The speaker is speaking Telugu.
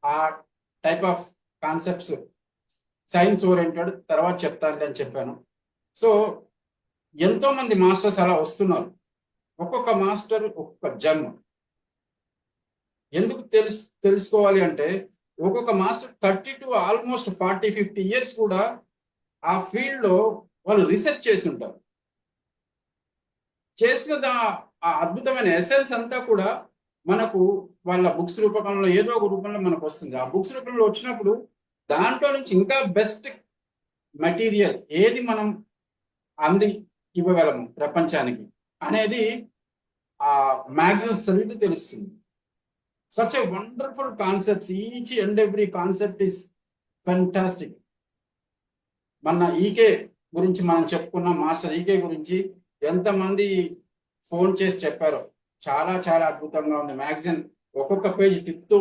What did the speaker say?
ఆ type of concepts science oriented తర్వాత చెప్తాను అని చెప్పాను. సో ఎంతో మంది మాస్టర్స్ అలా వస్తున్నారు. ఒక్కొక్క మాస్టర్ ఒక్కొక్క జన్మ. ఎందుకు తెలుసుకోవాలి అంటే ఒక్కొక్క మాస్టర్ 30 to ఆల్మోస్ట్ 40-50 ఇయర్స్ కూడా ఆ ఫీల్డ్ లో వాళ్ళు రీసెర్చ్ చేసి ఉంటారు. చేసిన ఆ అద్భుతమైన ఎసెన్స్ అంతా కూడా మనకు వాళ్ళ బుక్స్ రూపకంలో ఏదో ఒక రూపంలో మనకు వస్తుంది. ఆ బుక్స్ రూపంలో వచ్చినప్పుడు దాంట్లో నుంచి ఇంకా బెస్ట్ మెటీరియల్ ఏది మనం అంది ఇవ్వగలము ప్రపంచానికి అనేది ఆ మ్యాగజైన్స్ చదివితే తెలుస్తుంది. Such a wonderful concepts, each and every concept is fantastic. మన ఈకే గురించి మనం చెప్పుకున్నాం. మాస్టర్ ఈకే గురించి ఎంతమంది ఫోన్ చేసి చెప్పారో చాలా చాలా అద్భుతంగా ఉంది. మ్యాగజైన్ ఒక్కొక్క పేజ్ తిప్పుతూ